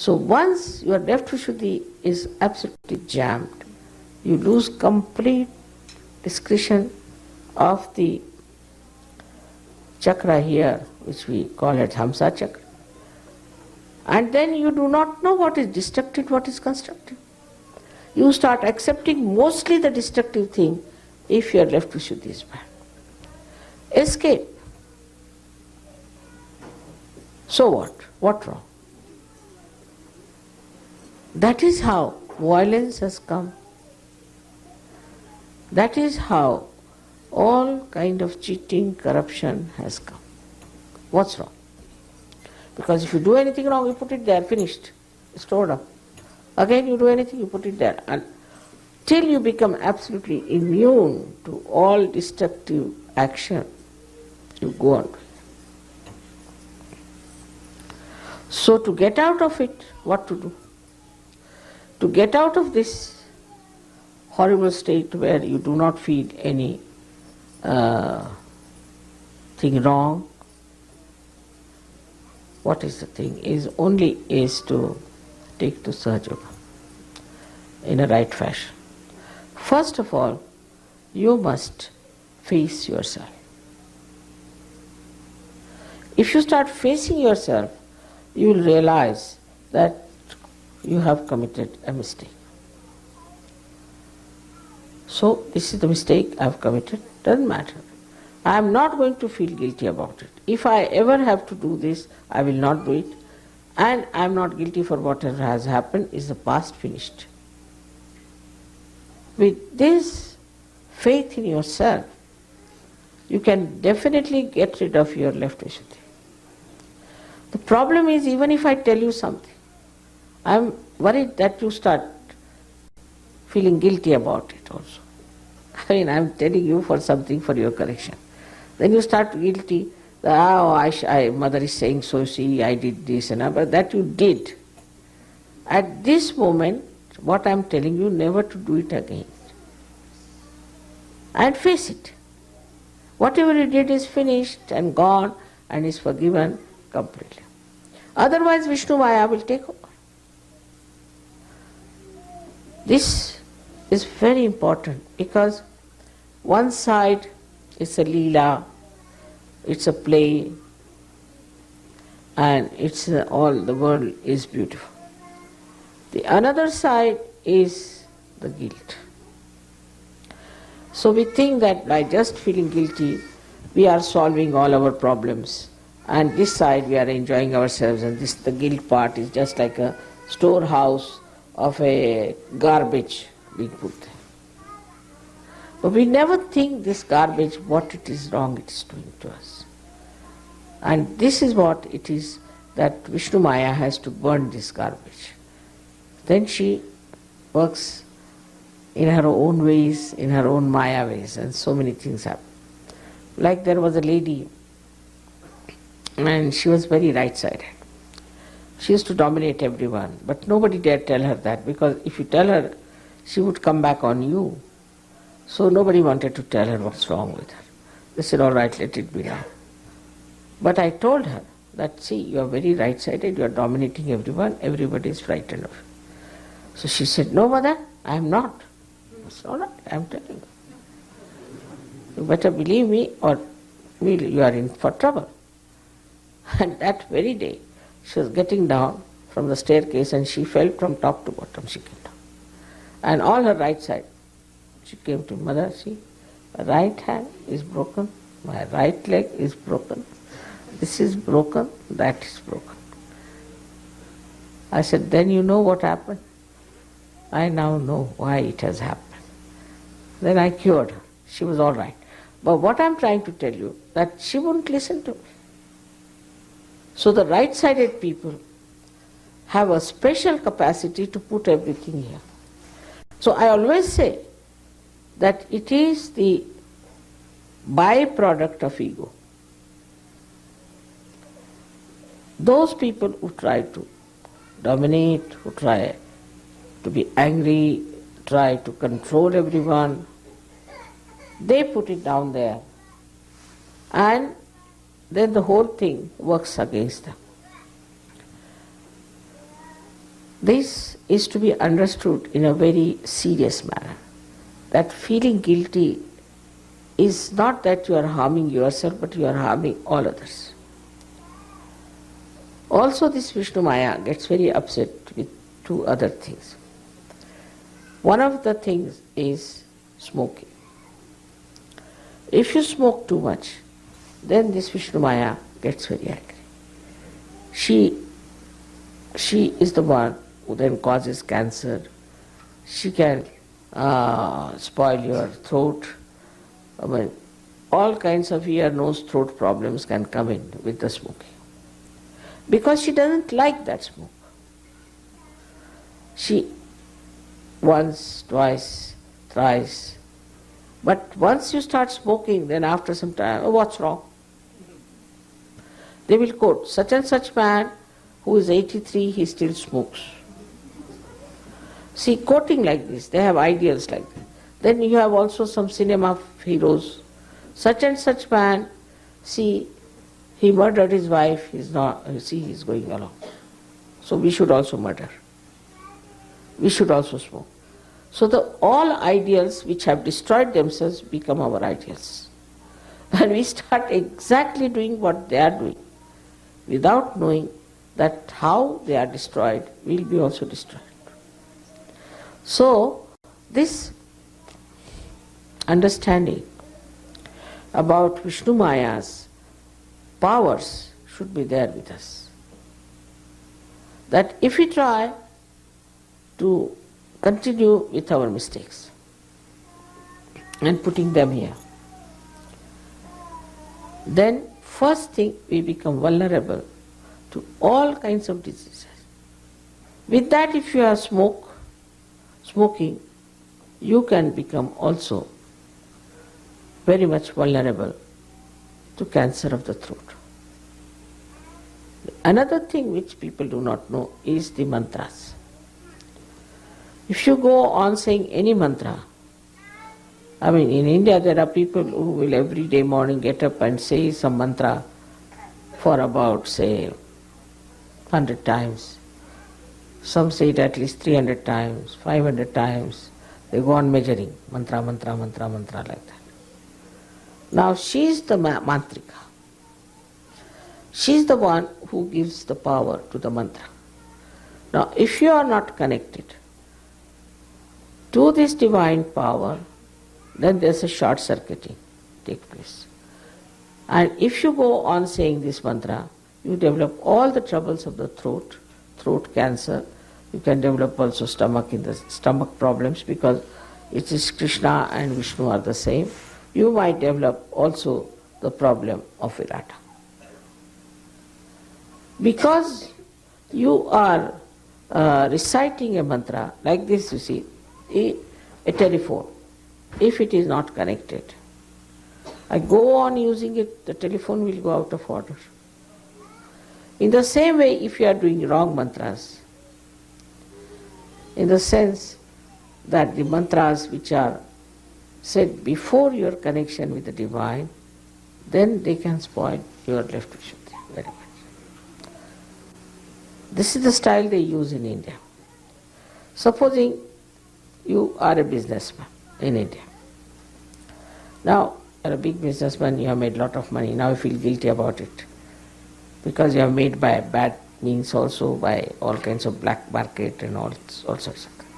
So once your left Vishuddhi is absolutely jammed, you lose complete discretion of the chakra here, which we call it Hamsa chakra. And then you do not know what is destructive, what is constructive. You start accepting mostly the destructive thing if your left Vishuddhi is bad. Escape. So what? What wrong? That is how violence has come. That is how all kind of cheating, corruption has come. What's wrong? Because if you do anything wrong, you put it there, finished, stored up. Again you do anything, you put it there. Until you become absolutely immune to all destructive action, you go on. So to get out of it, what to do? To get out of this horrible state where you do not feel any thing wrong, what is the thing? Is to take to Sahaja in a right fashion. First of all, you must face yourself. If you start facing yourself, you will realize that you have committed a mistake. So this is the mistake I have committed, doesn't matter. I am not going to feel guilty about it. If I ever have to do this, I will not do it. And I am not guilty for whatever has happened, is the past finished. With this faith in yourself, you can definitely get rid of your left Vishuddhi. The problem is, even if I tell you something, I am worried that you start feeling guilty about it also. I mean, I am telling you for something for your correction. Then you start guilty, mother is saying so, see, I did this and that, but that you did. At this moment, what I am telling you, never to do it again. And face it. Whatever you did is finished and gone and is forgiven completely. Otherwise, Vishnu Maya will take over. This is very important because one side is a leela, it's a play, and it's all the world is beautiful. The another side is the guilt. So we think that by just feeling guilty, we are solving all our problems, and this side we are enjoying ourselves, and this the guilt part is just like a storehouse of a garbage being put there. But we never think this garbage, what it is wrong it is doing to us. And this is what it is that Vishnu Maya has to burn this garbage. Then she works in her own ways, in her own Maya ways, and so many things happen. Like there was a lady, and she was very right-sided. She used to dominate everyone, but nobody dared tell her that, because if you tell her, she would come back on you. So nobody wanted to tell her what's wrong with her. They said, all right, let it be now. But I told her that, see, you are very right-sided, you are dominating everyone, everybody is frightened of you. So she said, no, mother, I am not. It's all right, I am telling you. You better believe me or you are in for trouble. And that very day, she was getting down from the staircase and she fell from top to bottom, she came down. And all her right side, she came to mother, see, my right hand is broken, my right leg is broken, this is broken, that is broken. I said, then you know what happened? I now know why it has happened. Then I cured her. She was all right. But what I am trying to tell you, that she wouldn't listen to me. So the right-sided people have a special capacity to put everything here. So I always say that it is the byproduct of ego. Those people who try to dominate, who try to be angry, try to control everyone, they put it down there, and then the whole thing works against them. This is to be understood in a very serious manner. That feeling guilty is not that you are harming yourself, but you are harming all others. Also, this Vishnu Maya gets very upset with two other things. One of the things is smoking. If you smoke too much, then this Vishnu Maya gets very angry. She is the one who then causes cancer. She can spoil your throat. I mean, all kinds of ear, nose, throat problems can come in with the smoking. Because she doesn't like that smoke. She once, twice, thrice. But once you start smoking, then after some time, oh, what's wrong? They will quote, such and such man who is 83, he still smokes. See, quoting like this, they have ideals like that. Then you have also some cinema heroes. Such and such man, see, he murdered his wife, he's going along. So we should also murder. We should also smoke. So all ideals which have destroyed themselves become our ideals. And we start exactly doing what they are doing, without knowing that how they are destroyed will be also destroyed. So this understanding about Vishnu Maya's powers should be there with us. That if we try to continue with our mistakes and putting them here, then first thing we become vulnerable to all kinds of diseases. With that, if you are smoking, you can become also very much vulnerable to cancer of the throat. Another thing which people do not know is the mantras. If you go on saying any mantra, I mean, in India there are people who will every day morning get up and say some mantra for about, say, 100 times. Some say it at least 300 times, 500 times. They go on measuring, mantra, mantra, mantra, mantra, like that. Now she is the mantrika. She is the one who gives the power to the mantra. Now if you are not connected to this divine power, then there's a short circuiting take place. And if you go on saying this mantra, you develop all the troubles of the throat cancer. You can develop also stomach problems, because it is Krishna and Vishnu are the same. You might develop also the problem of Virata. Because you are reciting a mantra like this, you see, a telephone, if it is not connected, I go on using it, the telephone will go out of order. In the same way, if you are doing wrong mantras, in the sense that the mantras which are said before your connection with the divine, then they can spoil your left Vishuddhi very much. This is the style they use in India. Supposing you are a businessman in India. Now, you are a big businessman, you have made a lot of money, now you feel guilty about it. Because you have made by bad means also, by all kinds of black market and all sorts of things.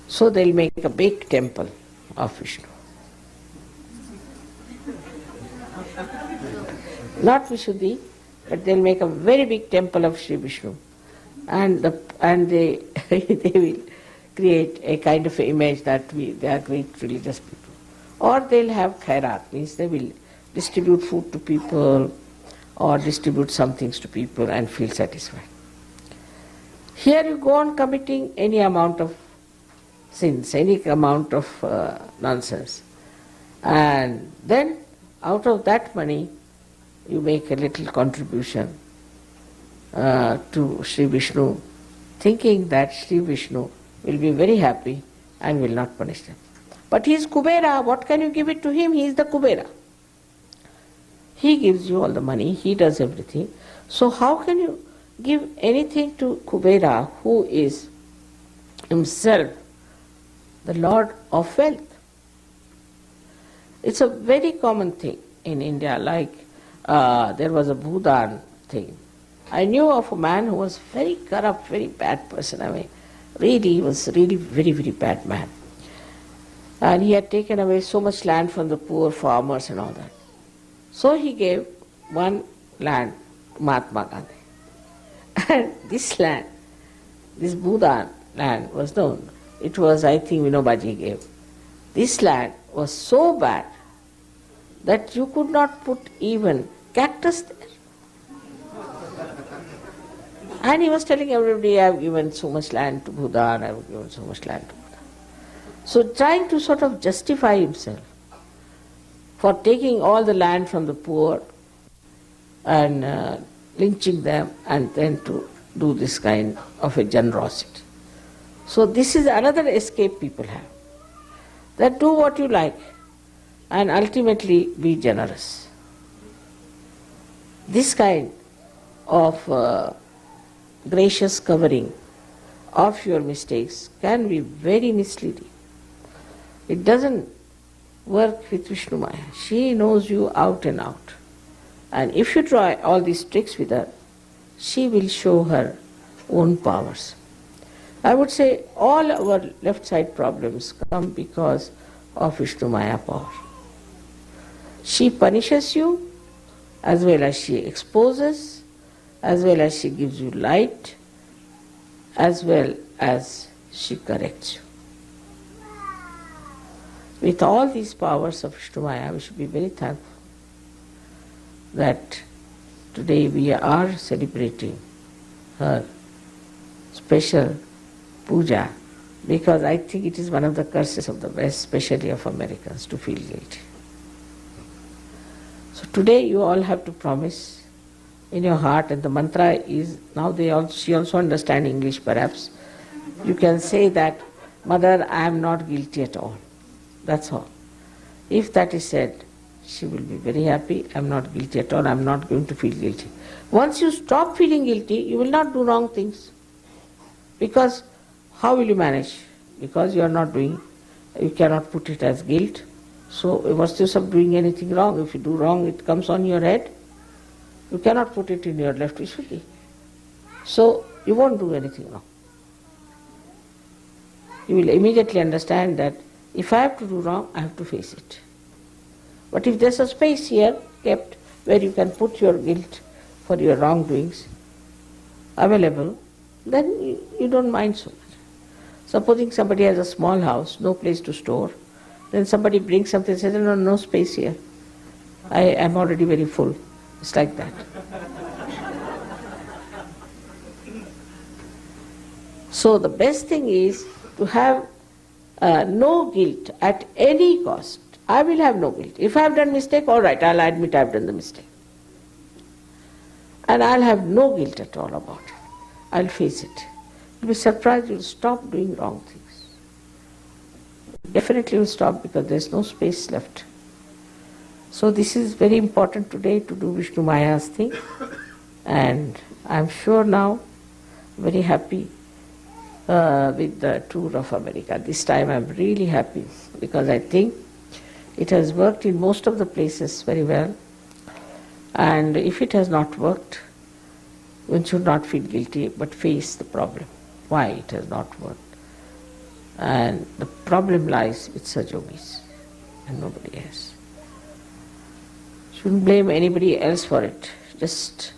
So they'll make a big temple of Vishnu. Not Vishuddhi, but they'll make a very big temple of Sri Vishnu. And they they will create a kind of image that they are great religious people. Or they'll have khairat, means they will distribute food to people or distribute some things to people and feel satisfied. Here you go on committing any amount of sins, any amount of nonsense. And then out of that money you make a little contribution to Sri Vishnu, thinking that Sri Vishnu will be very happy and will not punish them. But he is Kubera, what can you give it to him? He is the Kubera. He gives you all the money, he does everything. So how can you give anything to Kubera, who is himself the Lord of wealth. It's a very common thing in India, like there was a Bhudan thing. I knew of a man who was very corrupt, very bad person. I mean, really, he was really very, very bad man. And he had taken away so much land from the poor farmers and all that. So he gave one land to Mahatma Gandhi. And this land, this Bhudan land was known. It was, I think, Vinobaji gave. This land was so bad that you could not put even cactus there. And he was telling everybody, I have given so much land to Bhutan, I have given so much land to Bhutan. So trying to sort of justify himself for taking all the land from the poor and lynching them and then to do this kind of a generosity. So this is another escape people have. That do what you like and ultimately be generous. This kind of gracious covering of your mistakes can be very misleading. It doesn't work with Vishnu Maya. She knows you out and out. And if you try all these tricks with her, she will show her own powers. I would say all our left side problems come because of Vishnu Maya power. She punishes you as well as she exposes, as well as she gives you light, as well as she corrects you. With all these powers of Vishnu Maya, we should be very thankful that today we are celebrating her special puja, because I think it is one of the curses of the West, especially of Americans, to feel guilty. So today you all have to promise in your heart, and the mantra is, now she also understands English perhaps, you can say that, Mother, I am not guilty at all. That's all. If that is said, she will be very happy. I am not guilty at all. I am not going to feel guilty. Once you stop feeling guilty, you will not do wrong things. Because how will you manage? Because you are not doing, you cannot put it as guilt. So what's the use of doing anything wrong? If you do wrong, it comes on your head. You cannot put it in your left Vishuddhi. So you won't do anything wrong. You will immediately understand that if I have to do wrong, I have to face it. But if there's a space here kept where you can put your guilt for your wrongdoings available, then you don't mind so much. Supposing somebody has a small house, no place to store, then somebody brings something and says, no space here. I am already very full. It's like that. So the best thing is to have no guilt at any cost. I will have no guilt. If I have done mistake, all right, I'll admit I have done the mistake. And I'll have no guilt at all about it. I'll face it. You'll be surprised, you'll stop doing wrong things. Definitely will stop because there's no space left. So this is very important today to do Vishnu Maya's thing. And I'm sure now, very happy with the tour of America. This time I'm really happy because I think it has worked in most of the places very well. And if it has not worked, one should not feel guilty but face the problem. Why it has not worked. And the problem lies with such yogis and nobody else. Shouldn't blame anybody else for it. Just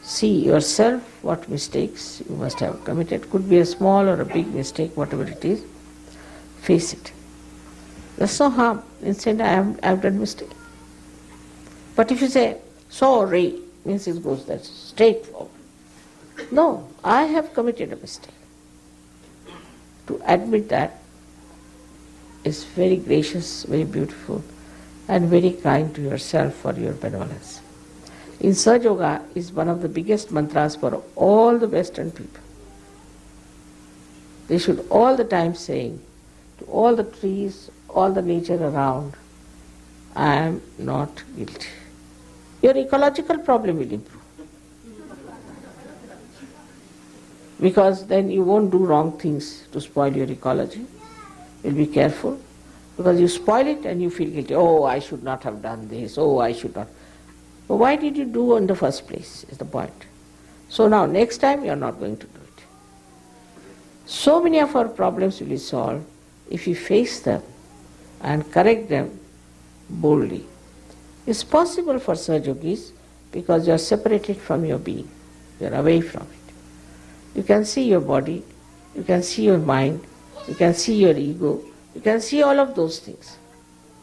see yourself what mistakes you must have committed. Could be a small or a big mistake, whatever it is. Face it. There's no harm in saying I have done mistake. But if you say sorry, means it goes that straightforward. No, I have committed a mistake. To admit that is very gracious, very beautiful, and very kind to yourself for your benevolence. In Sahaja Yoga is one of the biggest mantras for all the Western people. They should all the time saying to all the trees, all the nature around, I am not guilty. Your ecological problem will improve. because then you won't do wrong things to spoil your ecology. You'll be careful, because you spoil it and you feel guilty. Oh, I should not have done this. Oh, I should not. But why did you do in the first place is the point. So now next time you are not going to do it. So many of our problems will be solved if you face them and correct them boldly. It's possible for Sahajogis because you are separated from your being. You are away from it. You can see your body, you can see your mind, you can see your ego, you can see all of those things.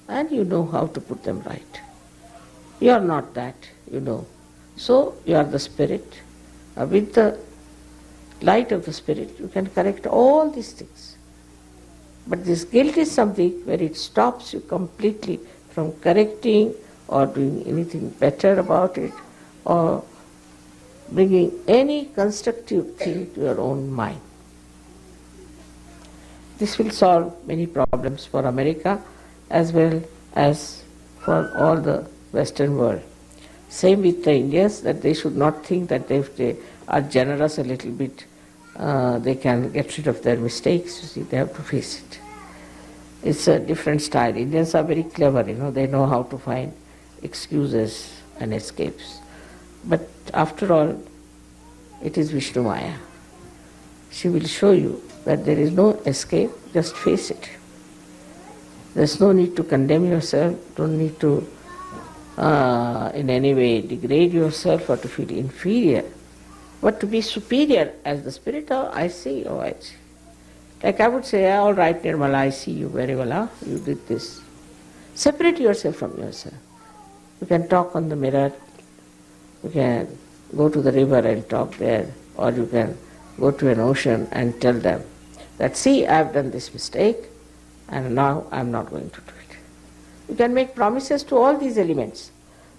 And you know how to put them right. You are not that, you know. So you are the spirit. With the light of the spirit, you can correct all these things. But this guilt is something where it stops you completely from correcting or doing anything better about it or bringing any constructive thing to your own mind. This will solve many problems for America as well as for all the Western world. Same with the Indians, that they should not think that if they are generous a little bit, they can get rid of their mistakes. You see, they have to face it. It's a different style. Indians are very clever, they know how to find excuses and escapes. But after all, it is Vishnu Maya. She will show you that there is no escape, just face it. There's no need to condemn yourself, don't need to in any way degrade yourself or to feel inferior, but to be superior as the spirit. Oh, I see, oh, I see. Like I would say, all right, Nirmala, I see you very well, you did this. Separate yourself from yourself. You can talk on the mirror, you can go to the river and talk there, or you can go to an ocean and tell them that, see, I have done this mistake and now I am not going to do it. You can make promises to all these elements.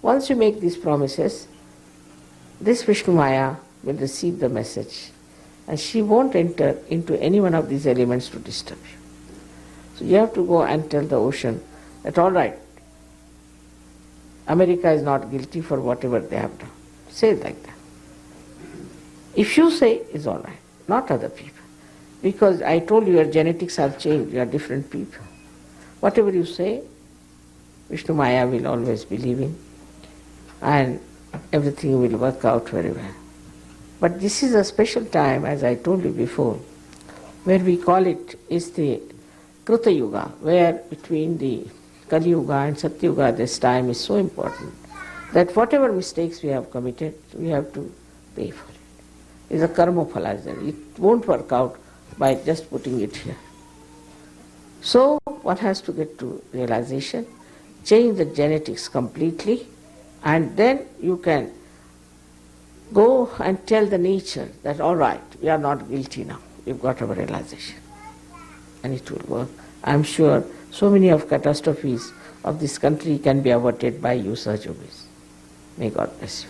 Once you make these promises, this Vishnu Maya will receive the message and she won't enter into any one of these elements to disturb you. So you have to go and tell the ocean that, all right, America is not guilty for whatever they have done. Say it like that. If you say, it's all right, not other people. Because I told you your genetics have changed, you are different people. Whatever you say, Vishnu Maya will always believe in, and everything will work out very well. But this is a special time, as I told you before, where we call it is the Kruta Yuga, where between the Kali Yuga and Satya Yuga, this time is so important that whatever mistakes we have committed, we have to pay for it. It's a karma phala. It won't work out by just putting it here. So one has to get to realization, change the genetics completely, and then you can go and tell the nature that, all right, we are not guilty now. We've got our realization. And it will work. I'm sure so many of catastrophes of this country can be averted by you, Sahajogis. May God bless you.